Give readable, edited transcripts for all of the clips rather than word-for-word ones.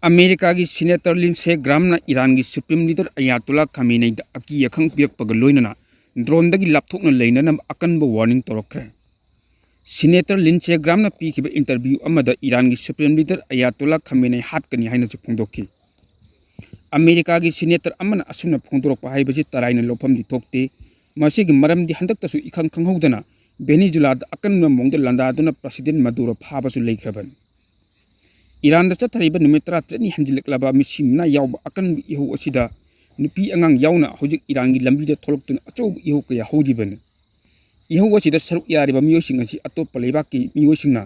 America की senator Lindsey Graham Iran की supreme leader Ayatollah Khamenei अकी अखंग पीरक्पग लोइनना ड्रोन दगी लापथोकना लेनना अकनब वार्निंग तौरक्रे। सीनेटर लिंडसे ग्राम पीखिब इंटरव्यू अमदा ईरान की सुप्रीम लीडर अयातुल्ला खामेनी हाटकनी हाइनसु फोंदोखि। अमेरिका की सीनेटर अमना असुमना फोंदोरक्पा हाइबसि तराइना लोफमदि थोक्ते। मसिगी मरमदि हंदक्तसु इखंग खंगहौदना वेनेजुएलादा अकनब मोंगद लंदादुना प्रेसिडेंट मदुरो फाबसु लेख्रबन। ईरान चथरीब नुमित 13 हंजिलक्लबा मिसिमना याव अकन इहू असिदा नुपी अंगांग यावना हौजिक ईरान की लंबीदा थोलक्तुना अचौब इहू कया हौरिबन। इहू असिदा सरुक यारिबा मियोसिंग असि अतोप्पा लेबाकि मियोसिंगना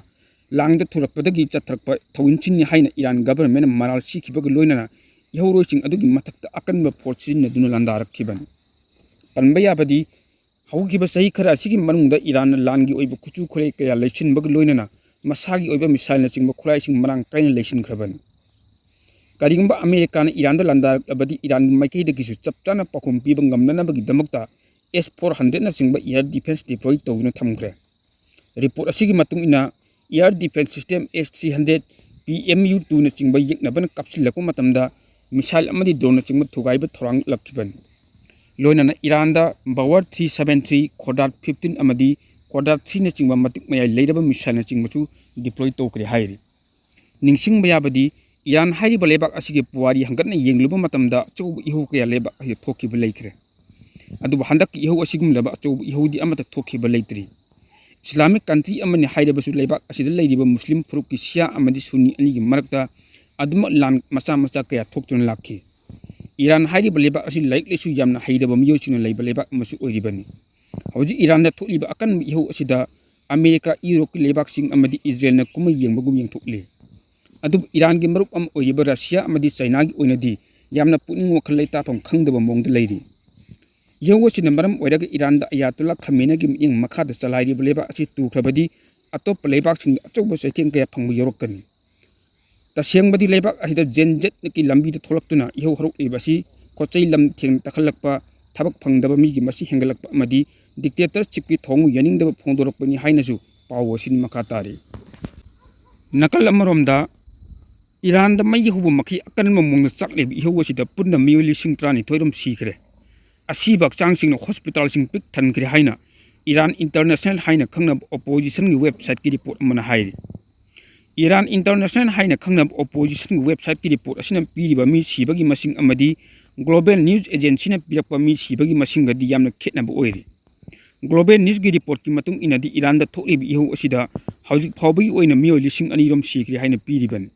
Langda थुरक्पदगी चथरक्पा थौइनचिन्नि हाइना Iran government moral सिखिबग लोइनना इहौरोसिंग अदुगी मथक्ता अकनबा force सिनदुना लंदारक्खिबन। पनबा याबदि हौगिबा सही खरा असिगी मनुंगदा ईरान लांगी ओइबा खुचु खुरै कया लैसिनबग लोइनना मसागी ओइबा मिसाइल चिंब खुलाइसिंग मरांग कायना लैसिनख्रबन। करिगुंबा अमेरिका ईरान लंदारक्लबदि ईरान माइकैदगिसु चपचाना पाखुम पीबा ngamnanabagidamukta S-400 चिंब एयर डिफेंस डिप्लॉय तौदुना थमख्रे। रिपोर्ट असिगी मतुंग इना air defence system S-300 PMU-2 न चिंब यिकनबन काप्सिलकु मतमदा मिसाइल अमदि ड्रोन चिंब थुगाइबा थोरांग लक्खिबन। लोइनना ईरानदा बावर 373 खोडाट 15 अमदि क्वाड्राट 3 चिंब मतिक मयाइ लेरबा मिसाइल चिंबसु डिप्लॉय तौक्रे हाइरि। निंगसिंग याबदि ईरान हाइरिबा लेबाक असिगे पुवारी हंगतना येंगलुबा मतमदा अचौब इहू कया लेबाक हाइ थोखिबा लेख्रे। अदुबा हंदक इहू असिगुमलबा अचौब इहूदि अमता थोखिबा लेत्रि। इस्लामिक कंट्री अमनि हाइरबसु लेबाक असिदा लेरिबा मुस्लिम फुरुकि शिया अमदि सुन्नी अनिगी मरक्ता अदुम लान मचा मचा कया थोक्तुना लाखि। ईरान हाइरिबा लेबाक असि लाइक लेसु यामना हाइरबा मियोसिना लेबा लेबाक अमसु ओइरिबनि। हौजि ईरान थोलिबा अकन इहू असिदा अमेरिका यूरोप की लेबाकसिंग अमदि इजराइल कुमै येंबगुम येंथोक्ले। अदुब ईरान की मरुप अम ओइरिबा रशिया अमदि चाइना की ओइनदि यामना पुनिंग वखल लैताफम खंगदबा मोंगद लैरि। यौवसिना मरम ओइरगा ईरान अयातुल्ला खामेनी की मिंग मखादा चलाइरिबा लेबाक असि तुख्रबदि अतोप्पा लेबाकसिंग अचौबा चैथेंग कया फंगबा यौरक्कनि। तसेंबदि लेबाक असिदा जेनजेट की लंबीदा थोलक्तुना इहौ हरुक्लिबासि खोचै लम थेंग तखलक्पा थबक फंगदबा मिगी मसि हेंगलक्पा अमदि डिक्टेटरशिप की थोंगु यानिंगदबा फोंदोरक्पनि हाइनसु पाउ असिन मखा तारि। नकल अमरोमदा ईरान मई हुब मखी अकनब मोंगद चाकलेब इहौ असिदा पुन्ना मियोइ 12,000 सिख्रे। असिबा हक्चांगसिंगना हॉस्पिटलसिंग पिक थनख्रे हाइना ईरान इंटरनेशनल हाइना खंगनब ओपोजिशन की वेबसाइट की रिपोर्ट अमना हाइरि। ईरान इंटरनेशनल हाइना खंगनब ओपोजिशन की वेबसाइट की रिपोर्ट असिना पीरिबा मी सिबगी मसिंग अमदि ग्लोबल न्यूज एजेंसीना पिरक्पा मी सिबगी मसिंगदि यामना खेतनब ओइरि। ग्लोबल न्यूज की रिपोर्ट की मतुंग इनादि ईरान थोलिब इहू असिदा हौजिक फाउबगी ओइना मियोइ 2,000 सिख्रे हाइना पीरिबन।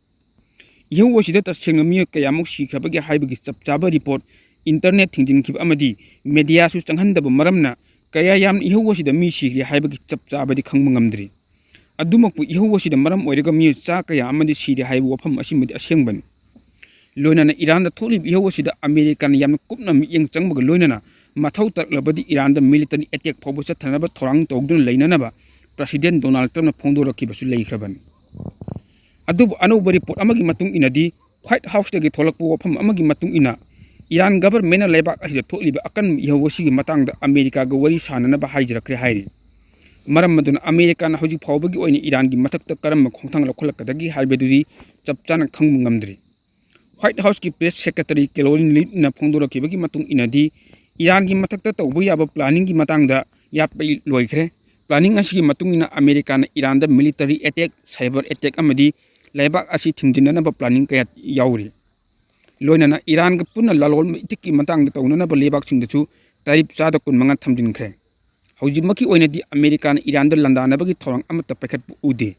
इहू असिदा तसेंग मियोइ कयामुक सिख्रबगी हाइबगी चपचाबा रिपोर्ट इंटरनेट थिंजिनखिब अमदि मीडियासु चंगहनदबा मरमना कया याम इहू असिदा मी सिख्रे हाइबगी चपचाबदि खंगबा ngamdri। अदुमकपु इहू असिदा मरम ओइरगा मियोइ चा कया अमदि सिरे हाइबा वफम असिमदि असेंबन। लोइनना ईरान थोलिब इहू असिदा अमेरिका यामना कुपना मियेंग चंगबगा लोइनना मथौ तरलबदि ईरान मिलिटरी अटैक फाउब चथनबा थोरांग तौदुना लेननबा प्रेसिडेंट डोनाल्ड ट्रम्पना फोंदोरक्खिबसु लेख्रबन। अदुब अनौबा रिपोर्ट अमगी मतुंग इनादि व्हाइट हाउसदगी थोलक्पा वफम अमगी मतुंग इना ईरान गवर्नमेंट लेबाक असिदा थोलिबा अकन इहौ असिगी मतांगदा अमेरिका गा वरी साननबा हाइजरक्रे हाइरि। मरम मदुना अमेरिका हौजिक फाउबगी ओइना ईरान की मथक्ता करम खोंथांग लखलक्कदगी हाइबदुदि चपचाना खंगबा ngamdri। व्हाइट हाउस की प्रेस सेक्रेटरी कैरोलिन लीडना फोंदोरक्खिबगी मतुंग इनादि ईरान की मथक्ता तौबा याबा प्लानिंग की मतांगदा यापै लोइख्रे। प्लानिंग असिगी मतुंग इना America Iran military attack cyber attack अमदि लेबाक असि थिंजिननबा प्लानिंग कया याउरि। लोइनना ईरान का पुन्ना लालोल इतिककी मतांगदा तौननबा लेबाकसिंगदसु तारिफ चादा 15 थमजिनख्रे। हौजिमकी ओइनदि अमेरिका ईरान लंदानबगी थोरांग अमता पैखटपु उदे।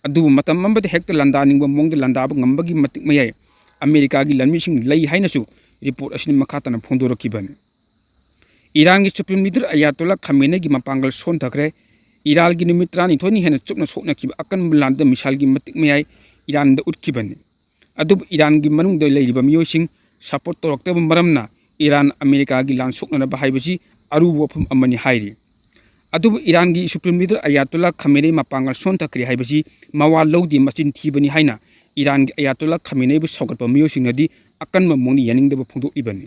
अदुबु मतम अमदि हेक्ता लंदानिंगबा मोंगदा लंदाबा ngambagi मतिक मयाइ अमेरिका की लंमिसिंग लई हाइनसु रिपोर्ट असिनि मखातना फोंदोरक्खिबनि। ईरान की सुप्रीम लीडर अयातुल्ला खामेनी की मपांगल सोनथख्रे। ईरान की नुमित 12 हेन चुपना सोकनखिबा अकनब लांदा मिसाइल की मतिक मयाइ ईरान उठखिबनि। अदुब ईरान की मनुंग लेरिबा मियोइसिंग सपोर्ट तौरक्तबा मरमना ईरान अमेरिका की लान सोकनबा हाइबसि अरुबा वफम अमनि हाइरि। अदुब ईरान की सुप्रीम लीडर अयातुल्ला खामेनी मपांगल सोनथख्रे हाइबसि मवा लौदि मचिन थीबनि हाइना ईरान की अयातुल्ला खामेनीबु सौगटपा मियोइसिंगदि अकनब मोंगनि यानिंगदबा फोंदोक्लिबनि।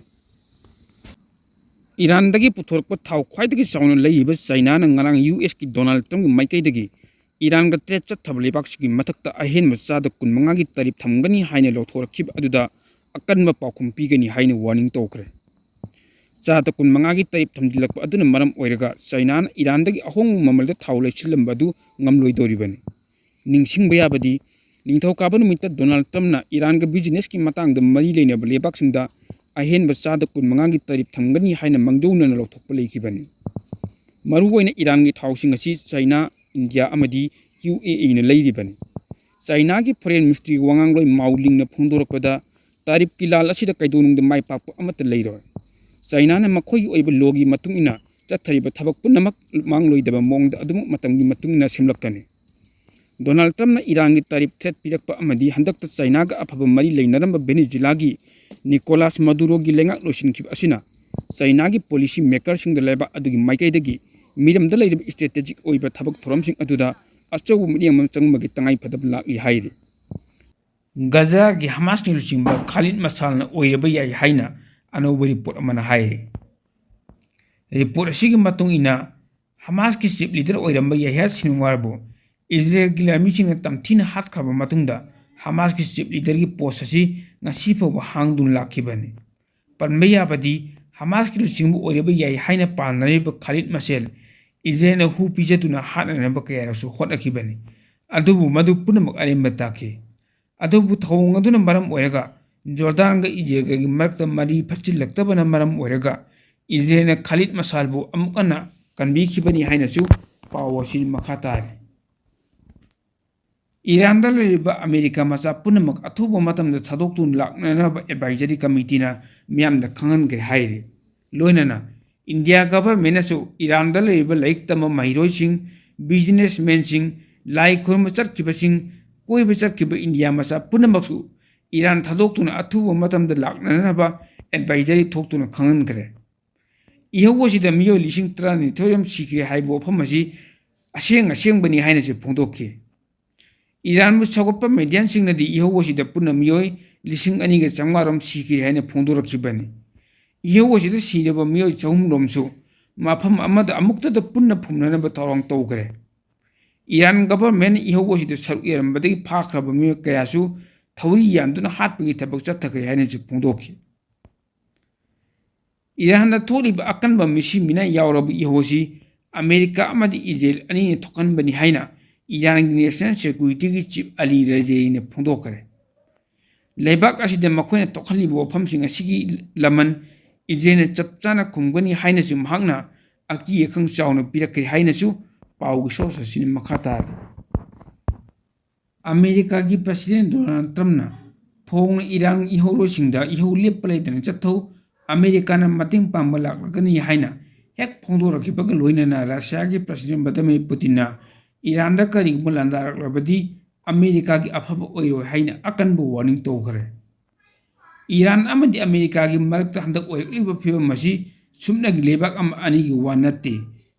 ईरान पुथोरप थाव ख्वाइदगी चाउना लैरिबा चाइना नंगारांग US की डोनाल्ड ट्रम्प की माइकैदगी Iran ga trade chathab lebak sigi mathakta ahen machada kunmanga gi tarif thamgani haina lothorakhib aduda akanba paukhum pigani haina warning tokre chata kunmanga gi tarif thamdilak aduna maram oiraga China na Iran dagi ahong mamalda thawle chilambadu ngamloi doribani ningsingba yabadi ningthau kaba numita Donald Trump na Iran ga business ki matang da mari leina lebak singda ahen machada kunmanga gi tarif thamgani haina mangjouna na lothokpa leikibani maru oina Iran gi thawsing asi China India amadi UAE na leiribani China gi foreign ministry wangang loi mauling na phungdorakpada tarif kilal asida kaidonung de mai pak amata leiroi China na makhoi oiba logi matungina chathariba thabak punamak mangloi daba mongda adum matamgi matungina simlakkani Donald Trump na Iran gi tarif threat pirakpa amadi handakta China ga afaba mari leinaramba Venezuela gi Nicolas Maduro gi lengak losinkhib asina China gi policy maker sing da leba adugi maikaidagi miram da leirib strategic oiba thabak thoram sing aduda achobu miyam changmagi tangai phadab lakli hairi Gaza gi Hamas ni luchingba Khalid Masal na oiraba yai haina anauba report amana hairi report asigi matung ina Hamas ki chief leader oiramba Yahya Sinwarbo Israel gi lami sing tamthina hat khaba matungda Hamas ki chief leader gi post asi ngasi phawa hangdun lakhibani panmeya badi Hamas ki luchingbu oiraba yai haina panariba Khalid Masal Israel na hu pijatuna hatna ba kaya rasu hotakibani adubu madu punamak arimba takhi adubu thawng aduna maram oiraga Jordan ga Israel ga marakta mari phachilaktabana maram oiraga Israel na Khalid Masalbu amukana kanbi khibani haina su pawasi makhatare Iran da leriba America macha punamak athuba matamda thadoktu laknana advisory committee na miyam da khangan gre haire loinana India government asu Iran da leriba laik tama mahiroi sing businessmen sing lai khurma charkiba sing koiba charkiba India macha punamak su Iran thadoktu athuba matamda laknana ba advisory thoktuna khangan gre ihowosi da miyo lising trani thoyam sikre haibo phamasi aseng bani haina se phongdokki Iran mu chagoppa median singnadi ihowosi da punna miyoi lising ani ga changmaram sikre haina phongdorakhibani ihowosi da sireba miyoi chahum romsu mafam amada amukta da punna phumnana ba tawang tawgre Iran government ihowosi da saru yarambadagi phakraba miyo kayasu thawri yanduna hatpagi thabak chathakre haina se phongdokki Iran da tholiba akanba misi mina yawrabu ihowosi America amadi Israel ani thokanbani haina Iran national security gi chief Ali Rajaei ne phongdokare leibak asida makhoi na tokhalibo wafamsing asigi laman Israel chapchana khumgani haina su mahakna aki ekhang chawna pirakri haina su pawgi source sin makhata America gi president Donald Trump na phong Iran ihoro singda iho leplai tan chathau America na mating pamba laklagani haina hek phongdorakhibaga loina na Russia gi president Vladimir Putin na Iran da kari mulandar labadi America gi afaba oiro haina akanbu warning tokare Iran amadi America gi marakta handak oirliba phiba masi sumna gi lebak am ani gi wanate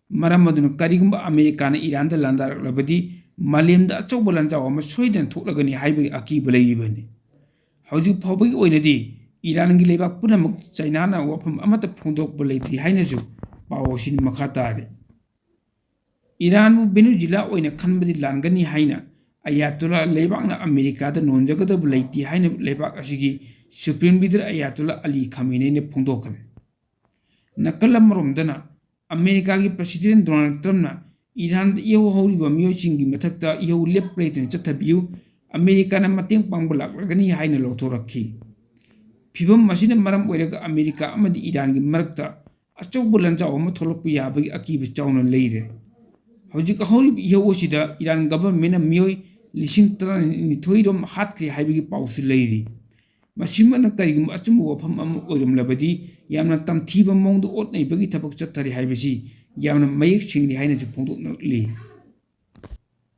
maramadun karigumba America na Iran da landar labadi malim da achobal lanjaw am soidan thoklagani haibi aki balaibani hauju phawbi oinadi Iran gi lebak punamak China na wafam amata phongdok balaiti haina ju pawosin makhatare Iran mu Venezuela oina khanbadi langani haina Ayatollah leibak na America da nonjagada balaiti haina leibak asigi Supreme Leader Ayatollah Ali Khamenei ne phongdokare nakalam romdana America gi President Donald Trump na Iran da iho horiba miyosingi mathakta iho leplaitin chathabiu America na mateng pangbulak lagani haina lothorakhi phibam masina maram oiraga America amadi Iran gi marakta achobbulan jaw ma tholokpu yabagi akibi chawna leire hojik hori iho Iran government na miyoi lising tran ni thoirom hatkri haibigi pawsu leiri masimana karigum achumu wafam am oiram labadi yamna tamthiba mongdo otnai bagi thabak chathari haibisi yamna mayek singri haina ju phongdok li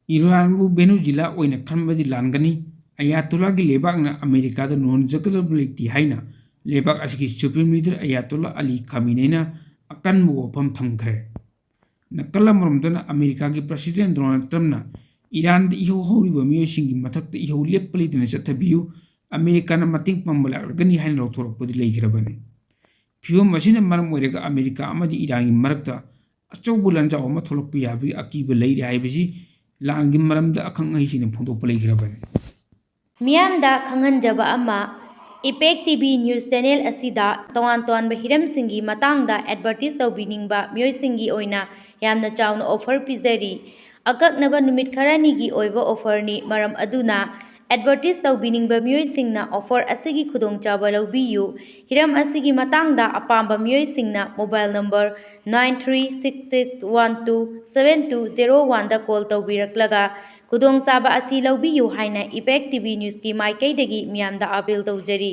Iran bu Venezuela oina khanbadi langani Ayatollah gi lebak na America da non jakalability haina lebak asigi Supreme Leader Ayatollah Ali Khamenei na akan mu wafam thamkhre nakalam romdana America gi President Donald Trump na Iran da iho horiba miyosingi mathakta iho leppalidina chathabiu America na mating pambalagani hain lothorakpadi leikhrabani phibam masina maram oiraga America amadi Iran gi marakta achobul lanjaw ma tholokpu yabi akiba leiri haibisi ꯂꯥꯟꯒꯤ ꯃꯔꯝꯗ ꯑꯈꯪ ꯑꯍꯩꯁꯤꯡꯅ ꯐꯣꯡꯗꯣꯛꯄ ꯂꯩꯈ꯭ꯔꯕꯅꯤ꯫ ꯃꯤꯌꯥꯝꯗ ꯈꯪꯍꯟꯖꯕ ꯑꯃ, ꯏꯄꯦꯛ TV news channel ꯑꯁꯤꯗ ꯇꯣꯉꯥꯟ-ꯇꯣꯉꯥꯟꯕ ꯍꯤꯔꯝꯁꯤꯡꯒꯤ ꯃꯇꯥꯡꯗ advertise ꯇꯧꯕꯤꯅꯤꯡꯕ ꯃꯤꯑꯣꯏꯁꯤꯡꯒꯤ ꯑꯣꯏꯅ ꯌꯥꯝꯅ ꯆꯥꯎꯅ ꯑꯣꯐꯔ ꯄꯤꯖꯔꯤ꯫ ꯑꯀꯛꯅꯕ ꯅꯨꯃꯤꯠ ꯈꯔꯅꯤꯒꯤ ꯑꯣꯏꯕ ꯑꯣꯐꯔꯅꯤ, ꯃꯔꯝ ꯑꯗꯨꯅ ꯑꯦꯗꯚꯔꯇꯤꯁ ꯇꯧꯕꯤꯅꯤꯡꯕ ꯃꯤꯑꯣꯏꯁꯤꯡꯅ ꯑꯣꯐꯔ ꯑꯁꯤꯒꯤ ꯈꯨꯗꯣꯡꯆꯥꯕ ꯂꯧꯕꯤꯌꯨ꯫ ꯍꯤꯔꯝ ꯑꯁꯤꯒꯤ ꯃꯇꯥꯡꯗ ꯑꯄꯥꯝꯕ ꯃꯤꯑꯣꯏꯁꯤꯡꯅ ꯃꯣꯕꯥꯏꯜ ꯅꯝꯕꯔ 9366127201ꯗ ꯀꯣꯜ ꯇꯧꯕꯤꯔꯛꯂꯒ ꯈꯨꯗꯣꯡꯆꯥꯕ ꯑꯁꯤ ꯂꯧꯕꯤꯌꯨ ꯍꯥꯏꯅ ꯏꯄꯦꯛ ꯇꯤꯚꯤ ꯅ꯭ꯌꯨꯁꯀꯤ ꯃꯥꯏꯀꯩꯗꯒꯤ ꯃꯤꯌꯥꯝꯗ ꯑꯥꯄꯤꯜ ꯇꯧꯖꯔꯤ꯫